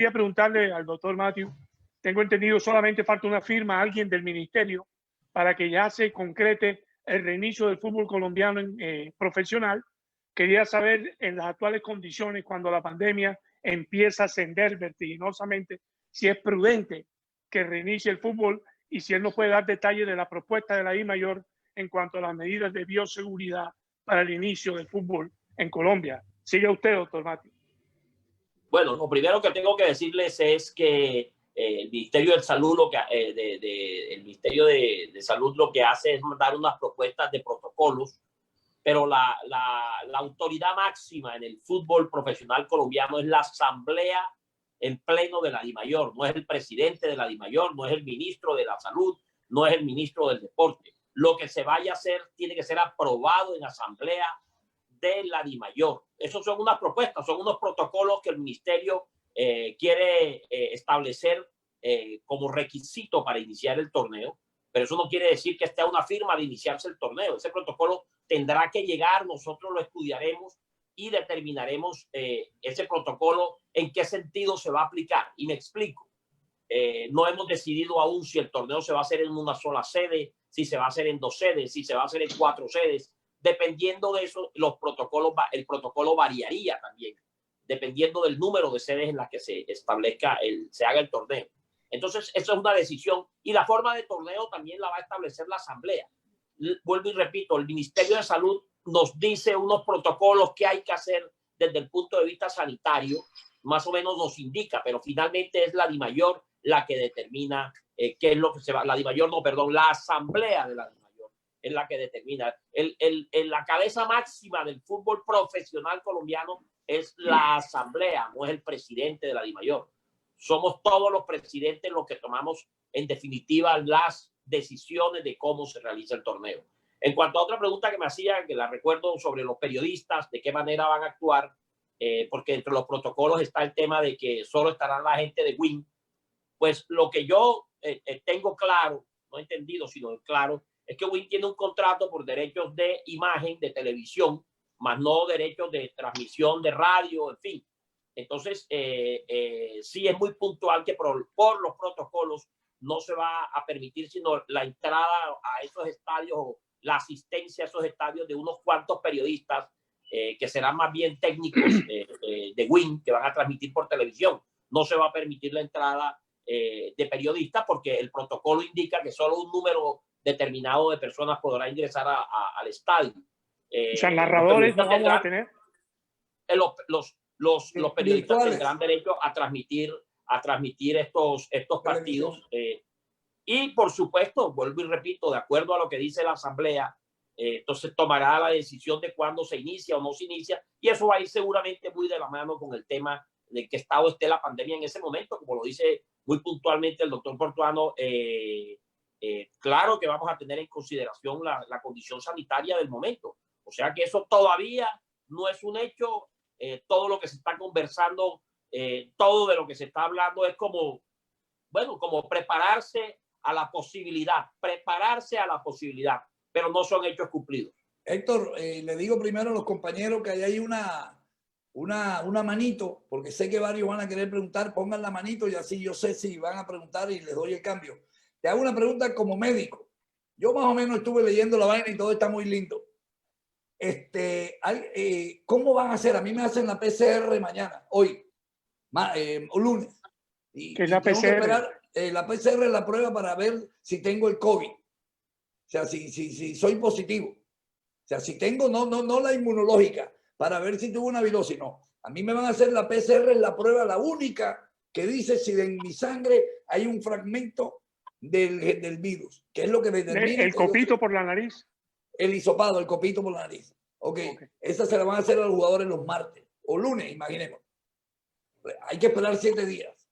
Quería preguntarle al doctor Matthew, tengo entendido solamente falta una firma a alguien del ministerio para que ya se concrete el reinicio del fútbol colombiano profesional. Quería saber en las actuales condiciones, cuando la pandemia empieza a ascender vertiginosamente, si es prudente que reinicie el fútbol y si él nos puede dar detalles de la propuesta de la DIMAYOR en cuanto a las medidas de bioseguridad para el inicio del fútbol en Colombia. Sigue usted, doctor Matthew. Bueno, lo primero que tengo que decirles es que el Ministerio de Salud, el Ministerio de Salud lo que hace es dar unas propuestas de protocolos, pero la autoridad máxima en el fútbol profesional colombiano es la asamblea en pleno de la DIMAYOR. No es el presidente de la DIMAYOR, no es el ministro de la Salud, no es el ministro del Deporte. Lo que se vaya a hacer tiene que ser aprobado en asamblea de la DIMAYOR. Esos son unas propuestas, son unos protocolos que el ministerio quiere establecer como requisito para iniciar el torneo, pero eso no quiere decir que esté a una firma de iniciarse el torneo. Ese protocolo tendrá que llegar, nosotros lo estudiaremos y determinaremos ese protocolo en qué sentido se va a aplicar. Y me explico. No hemos decidido aún si el torneo se va a hacer en una sola sede, si se va a hacer en 2 sedes, si se va a hacer en 4 sedes. Dependiendo de eso, el protocolo variaría también, dependiendo del número de sedes en las que se establezca, se haga el torneo. Entonces, eso es una decisión y la forma de torneo también la va a establecer la asamblea. Vuelvo y repito, el Ministerio de Salud nos dice unos protocolos que hay que hacer desde el punto de vista sanitario, más o menos nos indica, pero finalmente es la DIMAYOR la que determina qué es lo que se va, la asamblea de la DIMAYOR es la que determina. La cabeza máxima del fútbol profesional colombiano es la asamblea, no es el presidente de la DIMAYOR. Somos todos los presidentes los que tomamos en definitiva las decisiones de cómo se realiza el torneo. En cuanto a otra pregunta que me hacían, que la recuerdo, sobre los periodistas, de qué manera van a actuar, porque entre los protocolos está el tema de que solo estará la gente de WIN. Pues lo que yo tengo claro, no entendido, sino claro, es que WIN tiene un contrato por derechos de imagen, de televisión, más no derechos de transmisión de radio, en fin. Entonces, sí es muy puntual que por los protocolos no se va a permitir sino la entrada a esos estadios o la asistencia a esos estadios de unos cuantos periodistas que serán más bien técnicos de WIN, que van a transmitir por televisión. No se va a permitir la entrada de periodistas porque el protocolo indica que solo un número determinado de personas podrá ingresar al estadio. O sea, narradores no vamos a tener. Los periodistas tendrán derecho a transmitir estos partidos. Y por supuesto, vuelvo y repito, de acuerdo a lo que dice la asamblea, entonces tomará la decisión de cuándo se inicia o no se inicia, y eso va a ir seguramente muy de la mano con el tema de qué estado esté la pandemia en ese momento, como lo dice muy puntualmente el doctor Portuano. Claro que vamos a tener en consideración la condición sanitaria del momento, o sea que eso todavía no es un hecho. Todo lo que se está conversando, todo de lo que se está hablando es como prepararse a la posibilidad, pero no son hechos cumplidos. Héctor, le digo primero a los compañeros que hay una manito, porque sé que varios van a querer preguntar, pongan la manito y así yo sé si van a preguntar y les doy el cambio. Te hago una pregunta como médico. Yo más o menos estuve leyendo la vaina y todo está muy lindo. ¿Cómo van a hacer? A mí me hacen la PCR mañana, hoy, o lunes. ¿Qué es la PCR? Que esperar, la PCR es la prueba para ver si tengo el COVID. O sea, si soy positivo. O sea, si tengo, no la inmunológica, para ver si tuve una virosis, no. A mí me van a hacer la PCR, es la prueba, la única que dice si en mi sangre hay un fragmento del virus, que es lo que determina. El copito por la nariz. El hisopado, el copito por la nariz. Okay. Esa se la van a hacer a los jugadores los martes o lunes, imaginemos. Hay que esperar 7 días.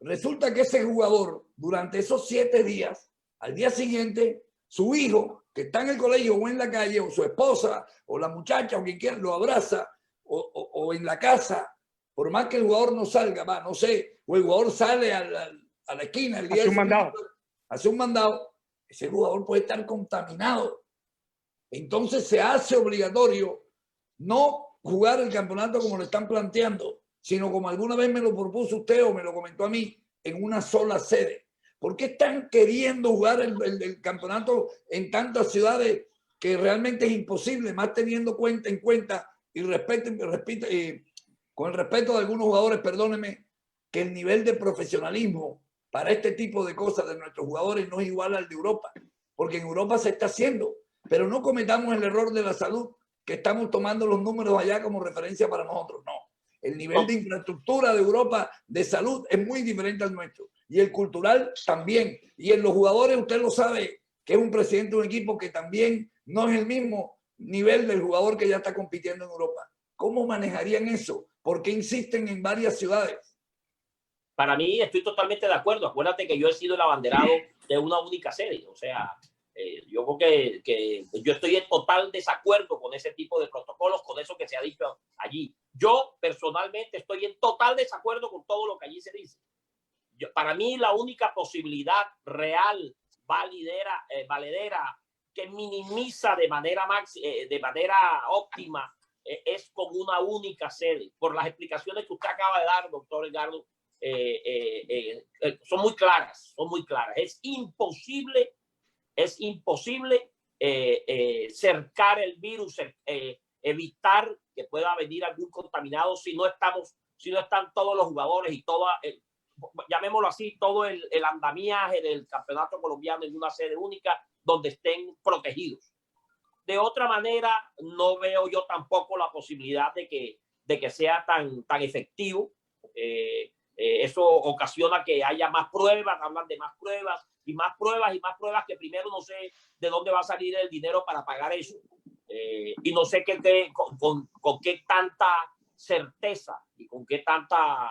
Resulta que ese jugador, durante esos 7 días, al día siguiente, su hijo, que está en el colegio o en la calle, o su esposa, o la muchacha, o quien quiera, lo abraza, o en la casa, por más que el jugador no salga, no sé, o el jugador sale a la esquina, el día hace un mandado, ese jugador puede estar contaminado. Entonces se hace obligatorio no jugar el campeonato como lo están planteando, sino como alguna vez me lo propuso usted o me lo comentó a mí, en una sola sede. ¿Por qué están queriendo jugar el campeonato en tantas ciudades que realmente es imposible, más teniendo en cuenta y con el respeto de algunos jugadores, perdónenme, que el nivel de profesionalismo para este tipo de cosas de nuestros jugadores no es igual al de Europa? Porque en Europa se está haciendo, pero no cometamos el error de la salud, que estamos tomando los números allá como referencia para nosotros. No, el nivel de infraestructura de Europa de salud es muy diferente al nuestro, y el cultural también. Y en los jugadores usted lo sabe, que es un presidente de un equipo que también no es el mismo nivel del jugador que ya está compitiendo en Europa. ¿Cómo manejarían eso? ¿Por qué insisten en varias ciudades? Para mí estoy totalmente de acuerdo. Acuérdate que yo he sido el abanderado de una única sede. O sea, yo creo que yo estoy en total desacuerdo con ese tipo de protocolos, con eso que se ha dicho allí. Yo personalmente estoy en total desacuerdo con todo lo que allí se dice. Para mí la única posibilidad real, valedera, que minimiza de manera óptima, es con una única sede. Por las explicaciones que usted acaba de dar, doctor Edgardo, son muy claras, Es imposible cercar el virus, evitar que pueda venir algún contaminado si no están todos los jugadores y llamémoslo así, todo el andamiaje del campeonato colombiano en una sede única donde estén protegidos. De otra manera, no veo yo tampoco la posibilidad de que sea tan efectivo. Eso ocasiona que haya más pruebas, hablan de más pruebas y más pruebas y más pruebas, que primero no sé de dónde va a salir el dinero para pagar eso. Y no sé con qué tanta certeza y con qué tanta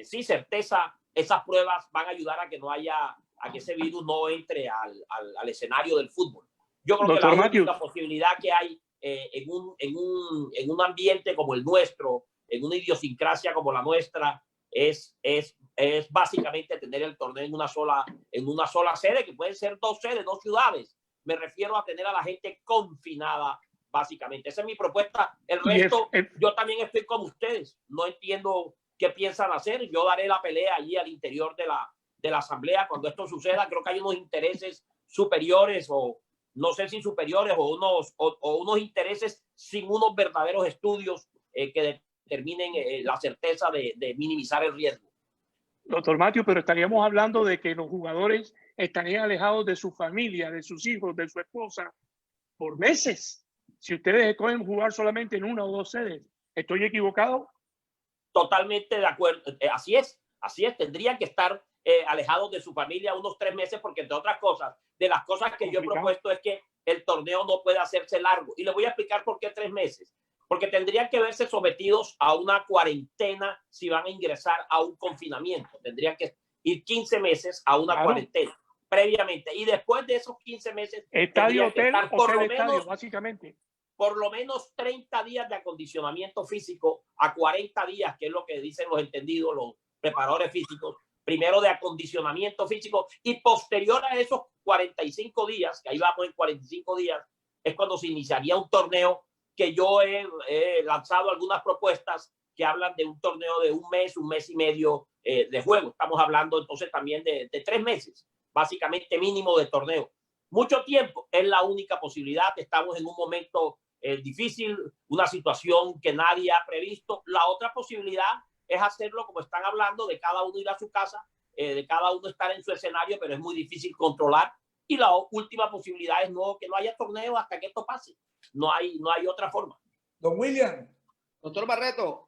certeza esas pruebas van a ayudar a que ese virus no entre al escenario del fútbol. Yo creo que la única posibilidad que hay en un ambiente como el nuestro, en una idiosincrasia como la nuestra, es básicamente tener el torneo en una sola sede, que pueden ser 2 sedes, 2 ciudades. Me refiero a tener a la gente confinada, básicamente. Esa es mi propuesta. El resto, yo también estoy como ustedes. No entiendo qué piensan hacer. Yo daré la pelea allí al interior de la asamblea cuando esto suceda. Creo que hay unos intereses superiores, o no sé si superiores, o unos intereses sin unos verdaderos estudios que determinen la certeza de minimizar el riesgo. Doctor Matthew, pero estaríamos hablando de que los jugadores estarían alejados de su familia, de sus hijos, de su esposa, por meses. Si ustedes escogen jugar solamente en 1 o 2 sedes, ¿estoy equivocado? Totalmente de acuerdo. Así es. Tendrían que estar alejados de su familia unos 3 meses, porque entre otras cosas, de las cosas que yo he propuesto es que el torneo no puede hacerse largo. Y les voy a explicar por qué 3 meses. Porque tendrían que verse sometidos a una cuarentena si van a ingresar a un confinamiento. Tendrían que ir 15 meses a una cuarentena previamente. Y después de esos 15 meses, estadio, hotel, básicamente. Por lo menos 30 días de acondicionamiento físico a 40 días, que es lo que dicen los entendidos, los preparadores físicos. Primero de acondicionamiento físico, y posterior a esos 45 días, que ahí vamos en 45 días, es cuando se iniciaría un torneo, que yo he lanzado algunas propuestas que hablan de un torneo de 1 mes, 1 mes y medio de juego. Estamos hablando entonces también de 3 meses, básicamente mínimo de torneo. Mucho tiempo es la única posibilidad. Estamos en un momento difícil, una situación que nadie ha previsto. La otra posibilidad es hacerlo como están hablando, de cada uno ir a su casa, de cada uno estar en su escenario, pero es muy difícil controlar. Y la última posibilidad es que no haya torneo hasta que esto pase. No hay otra forma. Don William. Doctor Barreto,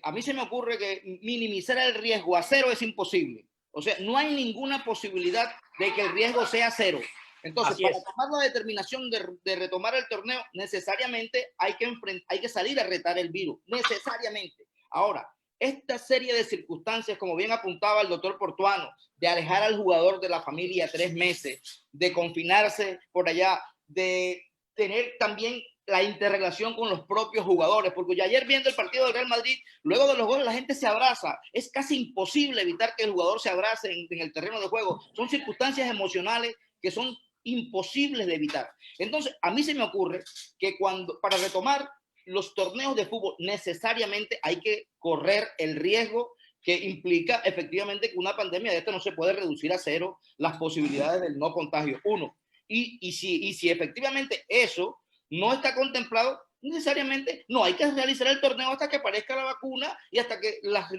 a mí se me ocurre que minimizar el riesgo a 0 es imposible. O sea, no hay ninguna posibilidad de que el riesgo sea 0. Entonces, para tomar la determinación de retomar el torneo, necesariamente hay que salir a retar el virus. Necesariamente. Ahora, esta serie de circunstancias, como bien apuntaba el doctor Portuano, de alejar al jugador de la familia 3 meses, de confinarse por allá, de tener también la interrelación con los propios jugadores, porque ya ayer viendo el partido del Real Madrid, luego de los goles la gente se abraza. Es casi imposible evitar que el jugador se abrace en el terreno de juego. Son circunstancias emocionales que son imposibles de evitar. Entonces, a mí se me ocurre que para retomar los torneos de fútbol necesariamente hay que correr el riesgo que implica efectivamente que una pandemia de esta no se puede reducir a cero las posibilidades del no contagio. Uno. Y si efectivamente eso no está contemplado, necesariamente no hay que realizar el torneo hasta que aparezca la vacuna y hasta que las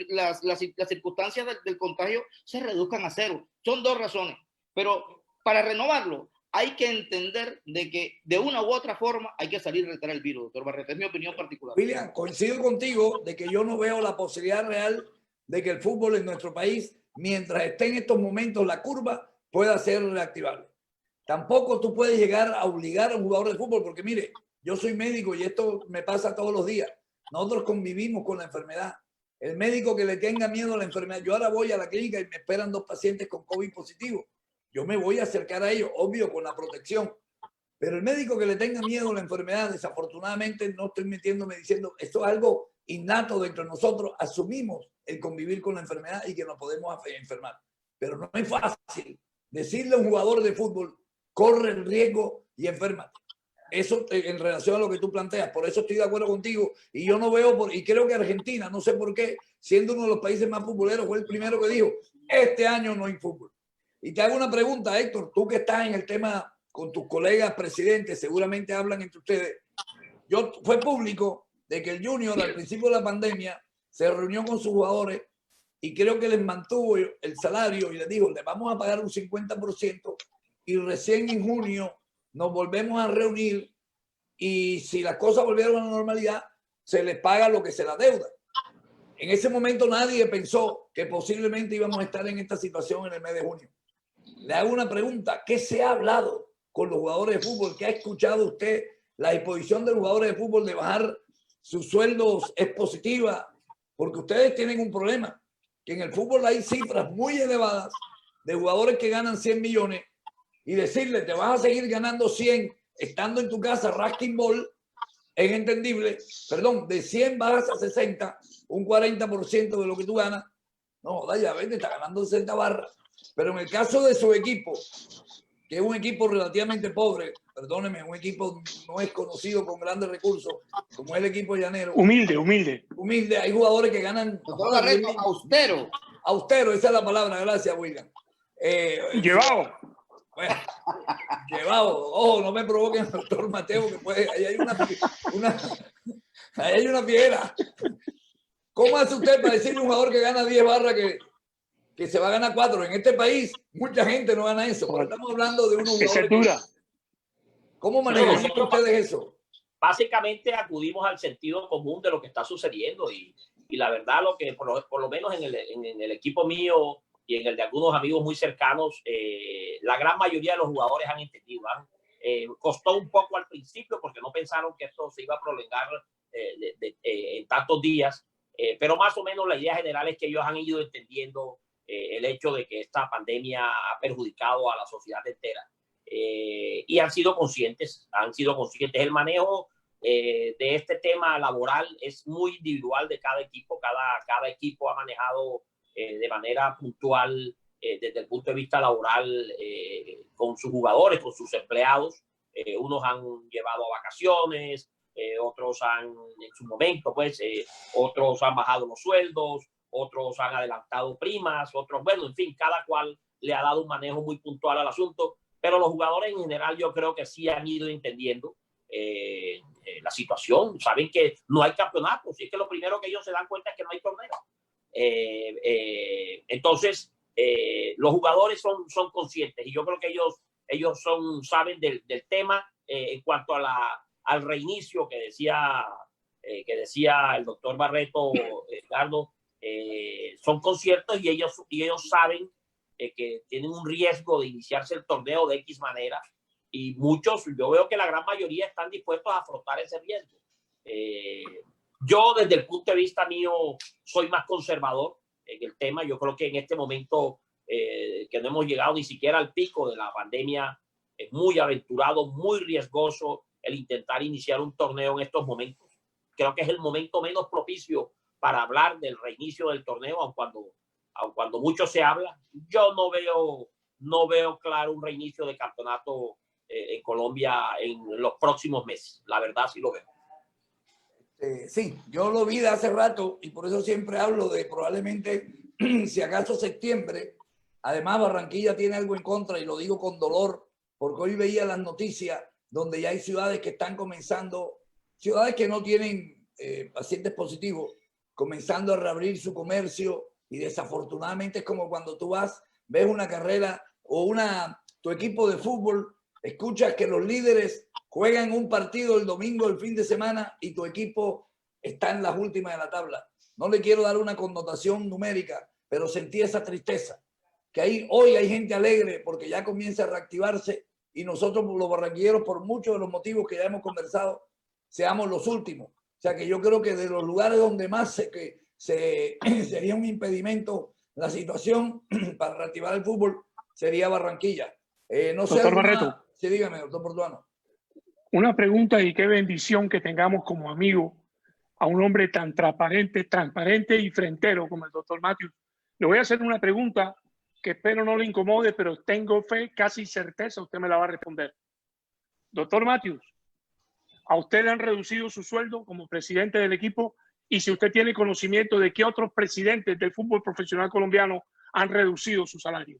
circunstancias del contagio se reduzcan a cero. Son dos razones. Pero para renovarlo, hay que entender de que de una u otra forma hay que salir a retar el virus, doctor Barreto. Es mi opinión particular. William, coincido contigo de que yo no veo la posibilidad real de que el fútbol en nuestro país, mientras esté en estos momentos la curva, pueda ser reactivable. Tampoco tú puedes llegar a obligar a un jugador de fútbol, porque mire, yo soy médico y esto me pasa todos los días. Nosotros convivimos con la enfermedad. El médico que le tenga miedo a la enfermedad, yo ahora voy a la clínica y me esperan 2 pacientes con COVID positivo. Yo me voy a acercar a ellos, obvio, con la protección. Pero el médico que le tenga miedo a la enfermedad, desafortunadamente no estoy metiéndome diciendo, esto es algo innato dentro de nosotros, asumimos el convivir con la enfermedad y que nos podemos enfermar. Pero no es fácil decirle a un jugador de fútbol, corre el riesgo y enférmate. Eso en relación a lo que tú planteas, por eso estoy de acuerdo contigo y yo no veo, y creo que Argentina, no sé por qué, siendo uno de los países más futboleros, fue el primero que dijo, este año no hay fútbol. Y te hago una pregunta, Héctor, tú que estás en el tema con tus colegas presidentes, seguramente hablan entre ustedes. Fue público de que el Junior al principio de la pandemia se reunió con sus jugadores y creo que les mantuvo el salario y les dijo, les vamos a pagar un 50% y recién en junio nos volvemos a reunir y si las cosas volvieron a la normalidad, se les paga lo que se la deuda. En ese momento nadie pensó que posiblemente íbamos a estar en esta situación en el mes de junio. Le hago una pregunta, ¿qué se ha hablado con los jugadores de fútbol? ¿Qué ha escuchado usted? La disposición de los jugadores de fútbol de bajar sus sueldos es positiva, porque ustedes tienen un problema, que en el fútbol hay cifras muy elevadas de jugadores que ganan 100 millones y decirle, te vas a seguir ganando 100 estando en tu casa, rasking ball, es entendible, perdón, de 100 bajas a 60, un 40% de lo que tú ganas, no, ya ves, te está ganando 60 barras. Pero en el caso de su equipo, que es un equipo relativamente pobre, perdóneme, un equipo no es conocido con grandes recursos, como es el equipo llanero. Humilde, humilde. Humilde, hay jugadores que ganan... Doctor Barreto, austero. Austero, esa es la palabra, gracias, William. Llevado. Bueno, llevado. Ojo, no me provoquen, doctor Mateo, que puede, ahí hay una piedra. ¿Cómo hace usted para decirle a un jugador que gana 10 barras que se va a ganar 4? En este país, mucha gente no gana eso. Pero estamos hablando de unos jugadores. ¿Cómo manejan ustedes eso? Básicamente acudimos al sentido común de lo que está sucediendo y la verdad, lo que por lo menos en el equipo mío y en el de algunos amigos muy cercanos, la gran mayoría de los jugadores han entendido. Costó un poco al principio porque no pensaron que esto se iba a prolongar en tantos días, pero más o menos la idea general es que ellos han ido entendiendo el hecho de que esta pandemia ha perjudicado a la sociedad entera y han sido conscientes. El manejo de este tema laboral es muy individual de cada equipo. Cada equipo ha manejado de manera puntual desde el punto de vista laboral con sus jugadores, con sus empleados. Unos han llevado vacaciones, otros han en su momento, pues, otros han bajado los sueldos, otros han adelantado primas, otros, bueno, en fin, cada cual le ha dado un manejo muy puntual al asunto, pero los jugadores en general yo creo que sí han ido entendiendo la situación, saben que no hay campeonatos, y es que lo primero que ellos se dan cuenta es que no hay torneo. Entonces, los jugadores son conscientes y yo creo que ellos saben del tema en cuanto al reinicio que decía el doctor Barreto, Edgardo. Son conscientes y ellos saben que tienen un riesgo de iniciarse el torneo de X manera y muchos, yo veo que la gran mayoría están dispuestos a afrontar ese riesgo. Yo desde el punto de vista mío soy más conservador en el tema. Yo creo que en este momento que no hemos llegado ni siquiera al pico de la pandemia, es muy aventurado, muy riesgoso el intentar iniciar un torneo en estos momentos. Creo que es el momento menos propicio para hablar del reinicio del torneo, aun cuando mucho se habla. Yo no veo claro un reinicio de campeonato en Colombia en los próximos meses. La verdad sí lo veo. Sí, yo lo vi de hace rato y por eso siempre hablo de probablemente, si acaso septiembre. Además, Barranquilla tiene algo en contra y lo digo con dolor, porque hoy veía las noticias donde ya hay ciudades que están comenzando, ciudades que no tienen pacientes positivos, comenzando a reabrir su comercio y desafortunadamente es como cuando tú ves una carrera o tu equipo de fútbol, escuchas que los líderes juegan un partido el domingo, el fin de semana, y tu equipo está en las últimas de la tabla. No le quiero dar una connotación numérica, pero sentí esa tristeza. Que hoy hay gente alegre porque ya comienza a reactivarse y nosotros los barranquilleros, por muchos de los motivos que ya hemos conversado, seamos los últimos. O sea que yo creo que de los lugares donde más sería un impedimento la situación para reactivar el fútbol sería Barranquilla. No sé, doctor Barreto. Sí, dígame, doctor Portuano. Una pregunta y qué bendición que tengamos como amigo a un hombre tan transparente y frentero como el doctor Matthews. Le voy a hacer una pregunta que espero no le incomode, pero tengo fe, casi certeza, usted me la va a responder. Doctor Matthews, ¿a usted le han reducido su sueldo como presidente del equipo? Y si usted tiene conocimiento de qué otros presidentes del fútbol profesional colombiano han reducido su salario.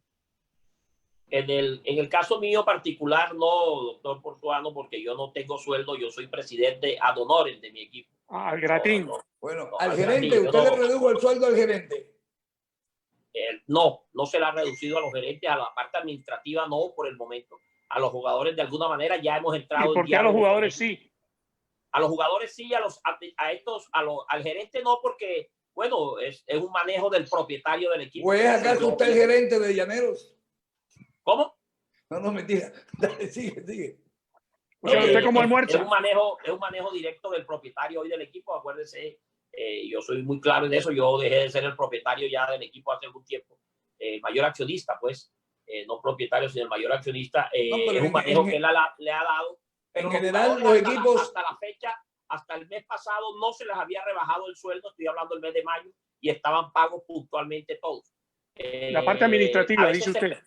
En el caso mío particular, no, doctor Portuano, porque yo no tengo sueldo, yo soy presidente ad honorem de mi equipo. Al gratín. Bueno, al gerente, ¿usted le redujo el sueldo al gerente? No se le ha reducido a los gerentes, a la parte administrativa no por el momento. A los jugadores de alguna manera ya hemos entrado. ¿Y por qué a los jugadores sí? A los jugadores sí, al gerente no, porque bueno, es un manejo del propietario del equipo. ¿O es acaso usted el gerente de Llaneros? ¿Cómo? No, mentira. Dale, sigue. O sea, ¿usted cómo almuerza? Es un manejo directo del propietario hoy del equipo. Acuérdese, yo soy muy claro en eso. Yo dejé de ser el propietario ya del equipo hace algún tiempo. Mayor accionista, pues. No propietario, sino el mayor accionista. Es un manejo que él le ha dado. Pero en general, los equipos... Hasta la fecha, hasta el mes pasado, no se les había rebajado el sueldo. Estoy hablando del mes de mayo. Y estaban pagos puntualmente todos. La parte administrativa, dice usted.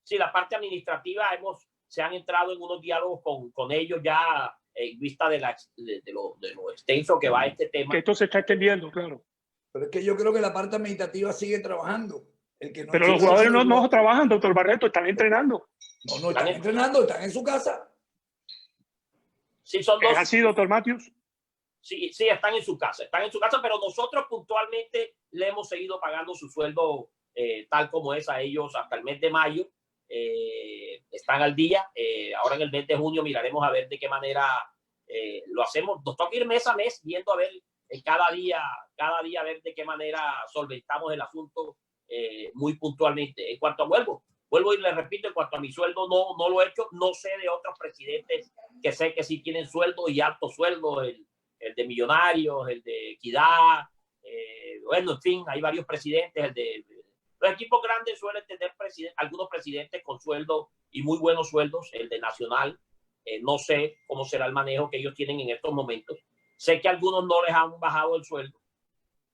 Sí, la parte administrativa se han entrado en unos diálogos con ellos ya en vista de lo extenso que va este tema. Que esto se está extendiendo, claro. Pero es que yo creo que la parte administrativa sigue trabajando. Pero los jugadores no trabajan, doctor Barreto, están entrenando. No están entrenando, están en su casa. Sí, son dos. ¿Es así, doctor Matthews? Sí, están en su casa, pero nosotros puntualmente le hemos seguido pagando su sueldo tal como es a ellos hasta el mes de mayo. Están al día. Ahora en el mes de junio miraremos a ver de qué manera lo hacemos. Nos toca ir mes a mes viendo a ver cada día a ver de qué manera solventamos el asunto muy puntualmente. En cuanto a vuelvo y le repito, en cuanto a mi sueldo no lo he hecho. No sé de otros presidentes que sé que sí tienen sueldo y alto sueldo, el de Millonarios, el de Equidad, bueno, en fin, hay varios presidentes, los equipos grandes suelen tener algunos presidentes con sueldo y muy buenos sueldos, el de Nacional. No sé cómo será el manejo que ellos tienen en estos momentos. Sé que algunos no les han bajado el sueldo,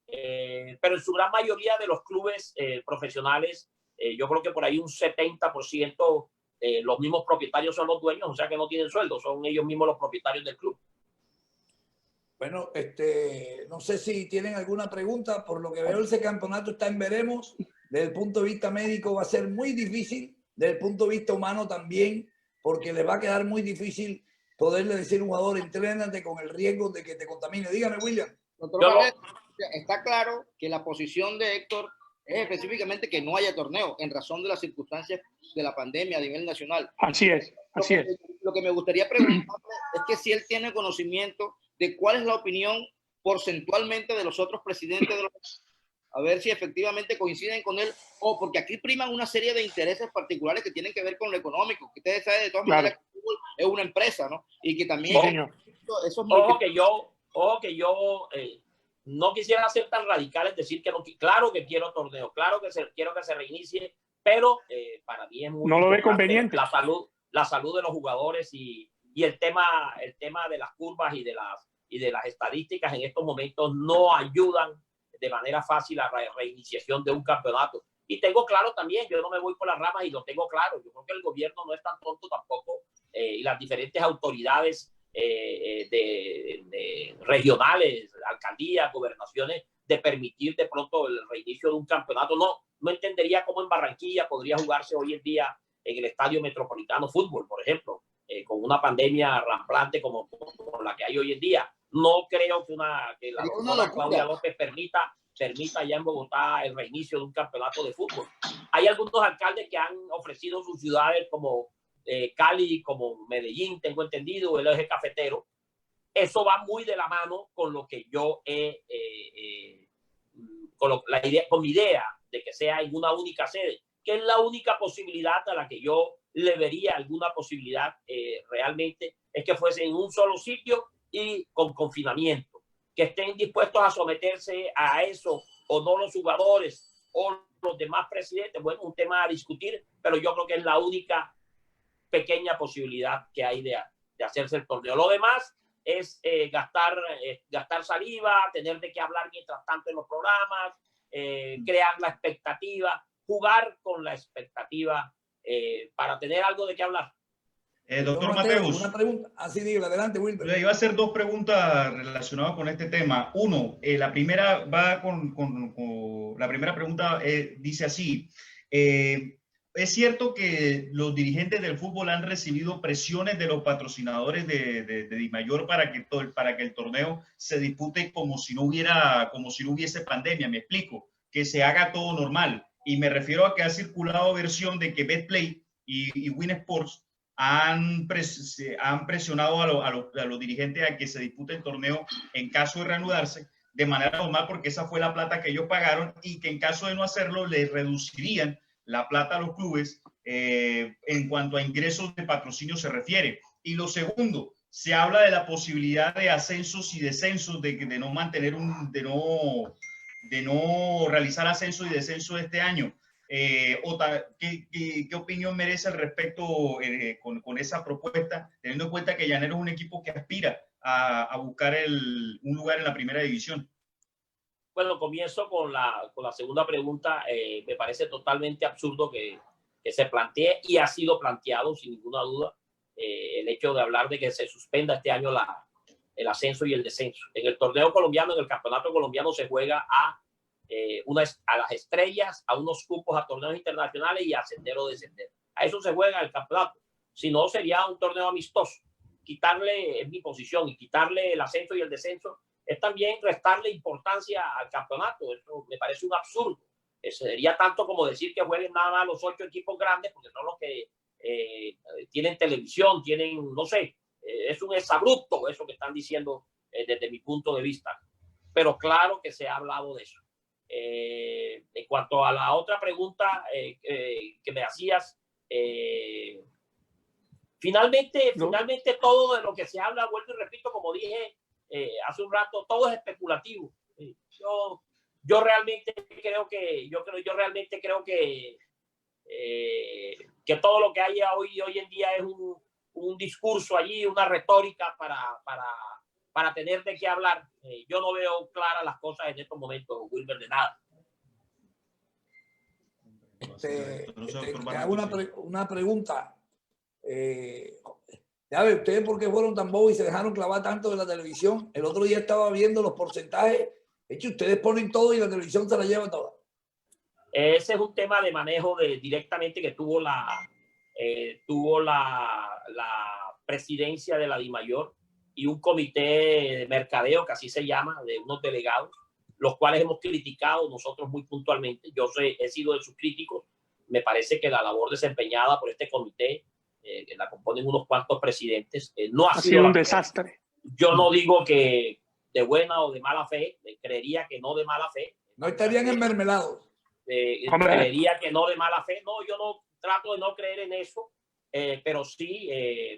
pero en su gran mayoría de los clubes profesionales, yo creo que por ahí un 70% los mismos propietarios son los dueños, o sea que no tienen sueldo, son ellos mismos los propietarios del club. Bueno, no sé si tienen alguna pregunta. Por lo que veo, ese campeonato está en veremos. Desde el punto de vista médico va a ser muy difícil, desde el punto de vista humano también, porque le va a quedar muy difícil poderle decir a un jugador, entrénate con el riesgo de que te contamine. Dígame, William. Doctor Barreto, está claro que la posición de Héctor es específicamente que no haya torneo en razón de las circunstancias de la pandemia a nivel nacional. Así es. Lo que me gustaría preguntarle es que si él tiene conocimiento de cuál es la opinión porcentualmente de los otros presidentes de los... A ver si efectivamente coinciden con él, o porque aquí priman una serie de intereses particulares que tienen que ver con lo económico, que ustedes saben de todas maneras que el fútbol es una empresa, ¿no? Y que también... Eso es ojo que yo no quisiera ser tan radical en decir que no, claro que quiero torneo, claro que quiero que se reinicie, pero para mí es muy no lo ve conveniente la salud de los jugadores y el tema de las curvas y de las estadísticas en estos momentos no ayudan de manera fácil a la reiniciación de un campeonato. Y tengo claro también, yo no me voy por las ramas y lo tengo claro, yo creo que el gobierno no es tan tonto tampoco y las diferentes autoridades de regionales, alcaldías, gobernaciones, de permitir de pronto el reinicio de un campeonato. No entendería cómo en Barranquilla podría jugarse hoy en día en el Estadio Metropolitano fútbol, por ejemplo, con una pandemia ramplante como la que hay hoy en día. No creo que la doctora Claudia López permita ya en Bogotá el reinicio de un campeonato de fútbol. Hay algunos alcaldes que han ofrecido sus ciudades como Cali, como Medellín, tengo entendido, el eje cafetero. Eso va muy de la mano con lo que yo con mi idea de que sea en una única sede, que es la única posibilidad a la que yo le vería alguna posibilidad realmente, es que fuese en un solo sitio y con confinamiento, que estén dispuestos a someterse a eso o no los jugadores o los demás presidentes. Bueno, un tema a discutir, pero yo creo que es la única pequeña posibilidad que hay de hacerse el torneo. Lo demás es gastar saliva, tener de qué hablar mientras tanto en los programas, crear la expectativa, jugar con la expectativa para tener algo de qué hablar. Doctor Mateus, una pregunta. Así digo, adelante, Wilber. Le iba a hacer dos preguntas relacionadas con este tema. Uno, la primera va la primera pregunta dice así. ¿Es cierto que los dirigentes del fútbol han recibido presiones de los patrocinadores de Dimayor para que el torneo se dispute como si no hubiese pandemia? Me explico, que se haga todo normal. Y me refiero a que ha circulado versión de que Betplay y Win Sports han presionado a los dirigentes a que se dispute el torneo en caso de reanudarse de manera normal, porque esa fue la plata que ellos pagaron, y que en caso de no hacerlo les reducirían la plata a los clubes en cuanto a ingresos de patrocinio se refiere. Y lo segundo, se habla de la posibilidad de ascensos y descensos, de no mantener de no realizar ascenso y descenso este año. ¿Qué opinión merece al respecto con esa propuesta, teniendo en cuenta que Llaneros es un equipo que aspira a buscar un lugar en la primera división? Bueno, comienzo con la segunda pregunta. Me parece totalmente absurdo que se plantee, y ha sido planteado sin ninguna duda, el hecho de hablar de que se suspenda este año el ascenso y el descenso. En el torneo colombiano, en el campeonato colombiano, se juega a las estrellas, a unos cupos a torneos internacionales y a ascender o descender. A eso se juega el campeonato. Si no, sería un torneo amistoso. Quitarle, en mi posición, y quitarle el ascenso y el descenso es también restarle importancia al campeonato. Eso me parece un absurdo. Sería tanto como decir que jueguen nada más los 8 equipos grandes, porque son los que tienen televisión, no sé, es un exabrupto eso que están diciendo desde mi punto de vista. Pero claro que se ha hablado de eso. En cuanto a la otra pregunta que me hacías, finalmente todo de lo que se habla, vuelvo y repito, como dije hace un rato, todo es especulativo. Yo realmente creo que todo lo que hay hoy en día es un discurso allí, una retórica para tener de qué hablar. Yo no veo claras las cosas en estos momentos, Wilber, de nada. Te hago una pregunta. Ya ve, ¿ustedes por qué fueron tan bobos y se dejaron clavar tanto de la televisión? El otro día estaba viendo los porcentajes. Es que ustedes ponen todo y la televisión se la lleva toda. Ese es un tema de manejo directamente que tuvo la presidencia de la DIMAYOR y un comité de mercadeo, que así se llama, de unos delegados, los cuales hemos criticado nosotros muy puntualmente. Yo he sido de sus críticos. Me parece que la labor desempeñada por este comité, que la componen unos cuantos presidentes, no ha sido un desastre. Yo no digo que de buena o de mala fe, creería que no de mala fe. No estarían enmermelados. Creería que no de mala fe. No, yo no trato de no creer en eso, pero sí,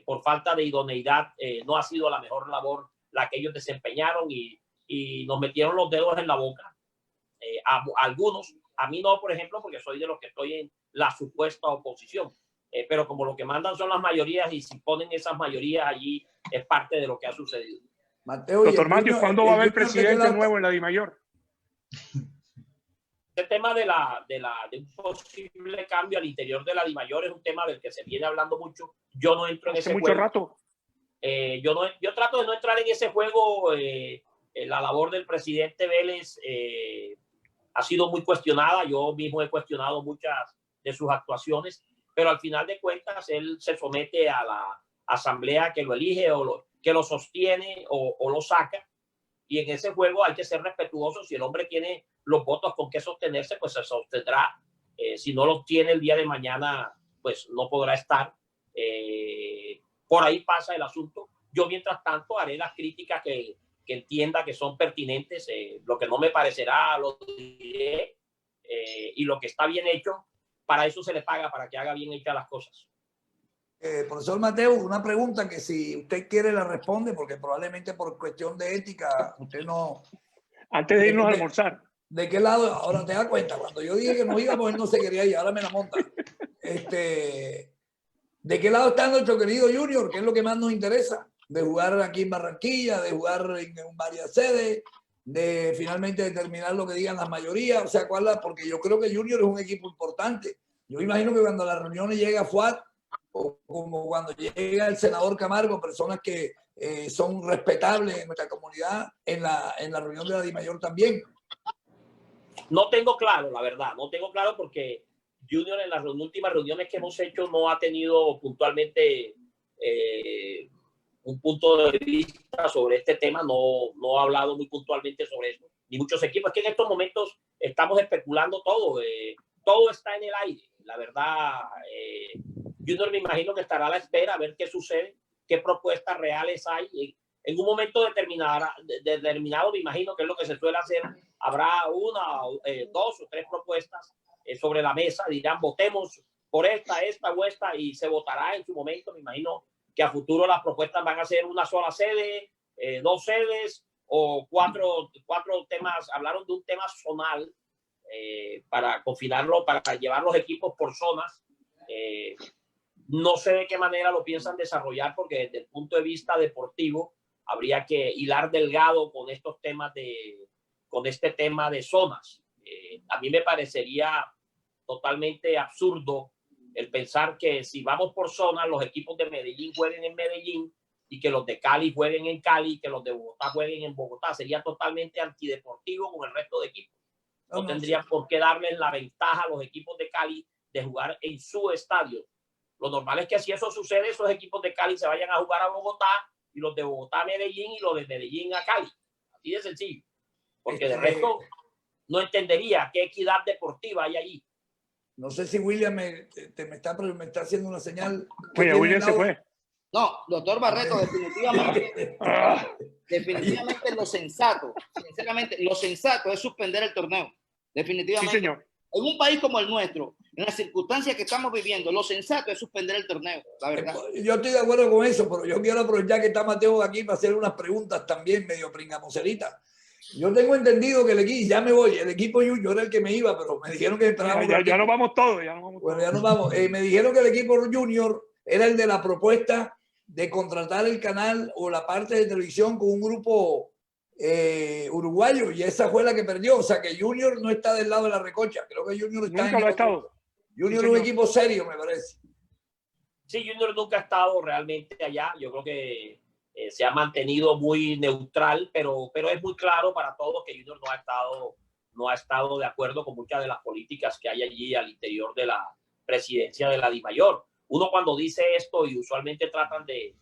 por falta de idoneidad, no ha sido la mejor labor la que ellos desempeñaron, y nos metieron los dedos en la boca. A algunos, a mí no, por ejemplo, porque soy de los que estoy en la supuesta oposición. Pero como lo que mandan son las mayorías, y si ponen esas mayorías allí, es parte de lo que ha sucedido. Mateo, doctor Mateo, ¿cuándo va a haber presidente nuevo en la DIMAYOR? El tema de un posible cambio al interior de la DIMAYOR es un tema del que se viene hablando mucho. Yo no entro en ese mucho rato. Yo trato de no entrar en ese juego. La labor del presidente Vélez ha sido muy cuestionada. Yo mismo he cuestionado muchas de sus actuaciones, pero al final de cuentas él se somete a la asamblea que lo elige que lo sostiene o lo saca. Y en ese juego hay que ser respetuoso. Si el hombre tiene los votos con que sostenerse, pues se sostendrá. Si no los tiene el día de mañana, pues no podrá estar. Por ahí pasa el asunto. Yo, mientras tanto, haré las críticas que entienda que son pertinentes. Lo que no me parecerá lo diré. Y lo que está bien hecho, para eso se le paga, para que haga bien hechas las cosas. Profesor Mateo, una pregunta que si usted quiere la responde, porque probablemente por cuestión de ética usted no... Antes de irnos a almorzar. ¿De qué lado? Ahora te das cuenta, cuando yo dije que no íbamos, él no se quería ir, ahora me la monta. ¿De qué lado está nuestro querido Junior? ¿Qué es lo que más nos interesa? De jugar aquí en Barranquilla, de jugar en varias sedes, de finalmente determinar lo que digan las mayorías. O sea, porque yo creo que Junior es un equipo importante. Yo imagino que cuando a las reuniones llega Fuad, o como cuando llega el senador Camargo, personas que son respetables en nuestra comunidad, en la reunión de la DIMAYOR también. No tengo claro, la verdad, no tengo claro porque Junior en las últimas reuniones que hemos hecho no ha tenido puntualmente un punto de vista sobre este tema, no ha hablado muy puntualmente sobre eso, ni muchos equipos. Es que en estos momentos estamos especulando todo, todo está en el aire. La verdad, Junior me imagino que estará a la espera a ver qué sucede, qué propuestas reales hay. En un momento determinado, me imagino que es lo que se suele hacer, habrá una, dos o tres propuestas sobre la mesa, dirán votemos por esta o esta, y se votará en su momento. Me imagino que a futuro las propuestas van a ser una sola sede, dos sedes o cuatro temas. Hablaron de un tema zonal para confinarlo, para llevar los equipos por zonas. No sé de qué manera lo piensan desarrollar, porque desde el punto de vista deportivo habría que hilar delgado con estos temas con este tema de zonas. A mí me parecería totalmente absurdo el pensar que si vamos por zonas, los equipos de Medellín jueguen en Medellín y que los de Cali jueguen en Cali y que los de Bogotá jueguen en Bogotá. Sería totalmente antideportivo con el resto de equipos. No tendrían por qué darles la ventaja a los equipos de Cali de jugar en su estadio. Lo normal es que si eso sucede, esos equipos de Cali se vayan a jugar a Bogotá y los de Bogotá a Medellín y los de Medellín a Cali. Así de sencillo. Porque de resto no entendería qué equidad deportiva hay allí. No sé si William me está haciendo una señal. Oye, William se fue. No, doctor Barreto, definitivamente lo sensato, sinceramente, lo sensato es suspender el torneo. Definitivamente. Sí, señor. En un país como el nuestro, en las circunstancias que estamos viviendo, lo sensato es suspender el torneo, la verdad. Yo estoy de acuerdo con eso, pero yo quiero aprovechar que está Mateo aquí para hacer unas preguntas también medio pringamoseritas. Yo tengo entendido que el equipo Junior era el que me iba, pero me dijeron que ya no vamos todos. Bueno, ya nos vamos. Me dijeron que el equipo Junior era el de la propuesta de contratar el canal o la parte de televisión con un grupo uruguayo, y esa fue la que perdió. O sea que Junior no está del lado de la recocha. Creo que Junior está nunca lo ha estado. Junior es un equipo serio, me parece. Sí, Junior nunca ha estado realmente allá. Yo creo que se ha mantenido muy neutral, pero es muy claro para todos que Junior no ha estado de acuerdo con muchas de las políticas que hay allí al interior de la presidencia de la DIMAYOR. Uno cuando dice esto, y usualmente tratan de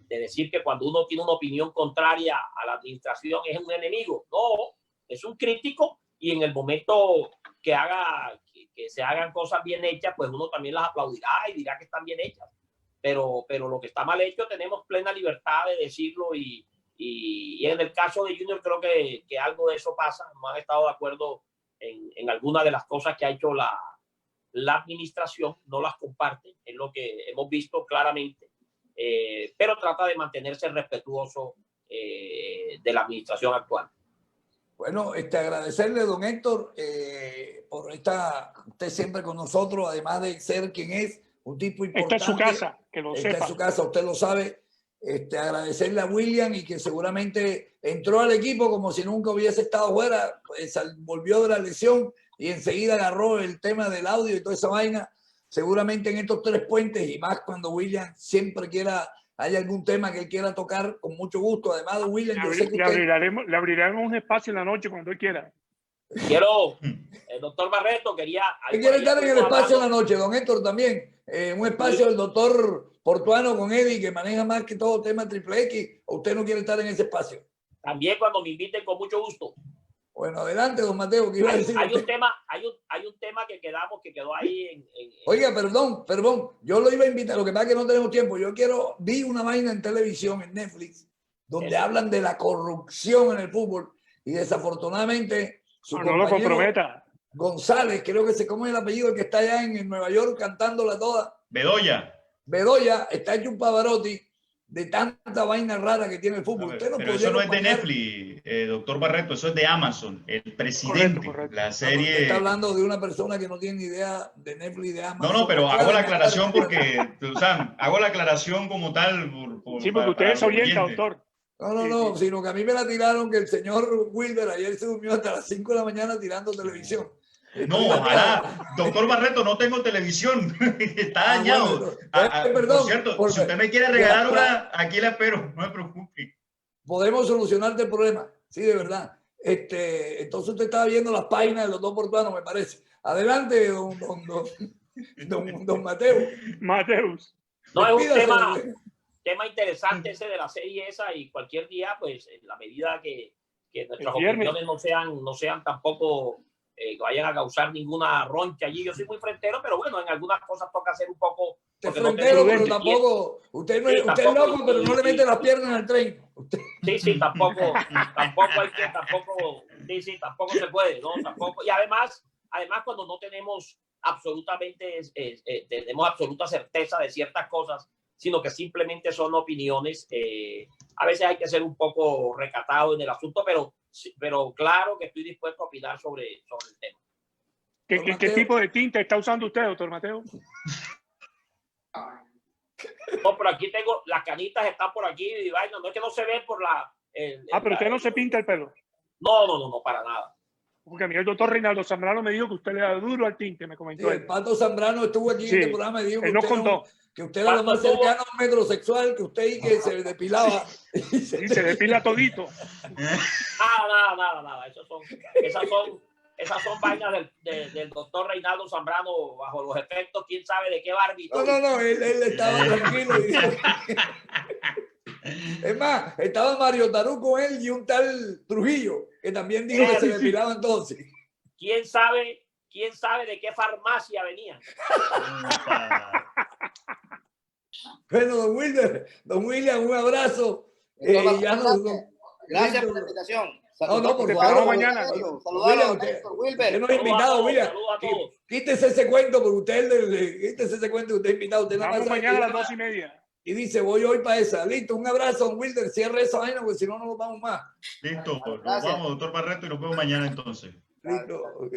decir que cuando uno tiene una opinión contraria a la administración es un enemigo. No, es un crítico, y en el momento que se hagan cosas bien hechas, pues uno también las aplaudirá y dirá que están bien hechas. Pero lo que está mal hecho tenemos plena libertad de decirlo, y en el caso de Junior creo que algo de eso pasa. No han estado de acuerdo en algunas de las cosas que ha hecho la administración, no las comparte, es lo que hemos visto claramente, pero trata de mantenerse respetuoso de la administración actual. Bueno, agradecerle, don Héctor, por usted siempre con nosotros, además de ser quien es, un tipo importante. Esta es su casa, que lo sepa. Esta es su casa, usted lo sabe. Agradecerle a William, y que seguramente entró al equipo como si nunca hubiese estado fuera, pues, volvió de la lesión y enseguida agarró el tema del audio y toda esa vaina. Seguramente en estos tres puentes, y más cuando William siempre quiera hay algún tema que él quiera tocar, con mucho gusto. Además, don William, yo sé que le abriremos un espacio en la noche cuando él quiera. Quiero, el doctor Barreto quería... ¿Qué quiere estar en el espacio en la noche, don Héctor, también? Un espacio del doctor Portuano con Eddie, que maneja más que todo tema triple X, ¿o usted no quiere estar en ese espacio? También cuando me inviten, con mucho gusto. Bueno, adelante, don Mateo, ¿qué iba a decir? Hay un tema que quedó ahí Oiga, perdón, yo lo iba a invitar, lo que pasa es que no tenemos tiempo. Vi una vaina en televisión, en Netflix, donde hablan de la corrupción en el fútbol y desafortunadamente su no lo comprometa. González, creo que se come el apellido, el que está allá en Nueva York cantándola toda. Bedoya está hecho un Pavarotti de tanta vaina rara que tiene el fútbol. Pero eso no es de Netflix, doctor Barreto, eso es de Amazon, el presidente. Correcto. La serie... Usted está hablando de una persona que no tiene ni idea de Netflix y de Amazon. No, pero hago la aclaración porque, o sea, hago la aclaración como tal. Sí, porque usted es oyente, doctor. No, sino que a mí me la tiraron que el señor Wilber ayer se durmió hasta las 5 de la mañana tirando televisión. No, ojalá. Doctor Barreto, no tengo televisión. Está dañado. Bueno, perdón, por cierto, si usted me quiere regalar una, aquí la espero. No me preocupe. Podemos solucionarte el problema. Sí, de verdad. Entonces usted estaba viendo las páginas de los dos portuanos, me parece. Adelante, don Mateo. Mateus. No, es un tema interesante ese de la serie esa, y cualquier día, pues, en la medida que nuestras opiniones no sean tampoco... que vayan a causar ninguna roncha allí. Yo soy muy frentero, pero bueno, en algunas cosas toca ser un poco... Frentero, pero tampoco... Usted es loco, pero no le mete las piernas al tren. Sí, tampoco se puede, ¿no? Tampoco. Y además cuando no tenemos tenemos absoluta certeza de ciertas cosas, sino que simplemente son opiniones, a veces hay que ser un poco recatado en el asunto, pero claro que estoy dispuesto a opinar sobre el tema. ¿Qué tipo de tinta está usando usted, doctor Mateo? No, pero aquí tengo, las canitas están por aquí, y vaina, no es que no se ve por la... pero usted no se pinta el pelo. No, para nada. Porque a mí el doctor Reinaldo Zambrano me dijo que usted le da duro al tinte, me comentó. Sí, el Pato Zambrano estuvo aquí en este programa y dijo que usted era lo más cercano a un metrosexual, que usted y que se depilaba. Y se depila todito. Nada. Esas son vainas del doctor Reinaldo Zambrano bajo los efectos, quién sabe de qué Barbie. No, él estaba tranquilo. Y dijo es más, estaba Mario Tarú con él y un tal Trujillo, que también dijo que se depilaba entonces. ¿Quién sabe de qué farmacia venía? Bueno, don William, un abrazo. Gracias por la invitación. No, por favor. Mañana. Saludar a Héctor Wilber. Usted no es invitado, William. Quítese ese cuento, porque quítese ese cuento, usted es invitado. Usted vamos mañana a las 2:30. Y dice, voy hoy para esa. Listo, un abrazo, don Wilder. Cierre esa vaina, porque si no, no nos vamos más. Listo, nos vamos, doctor Barreto, y nos vemos mañana entonces. Listo, ok.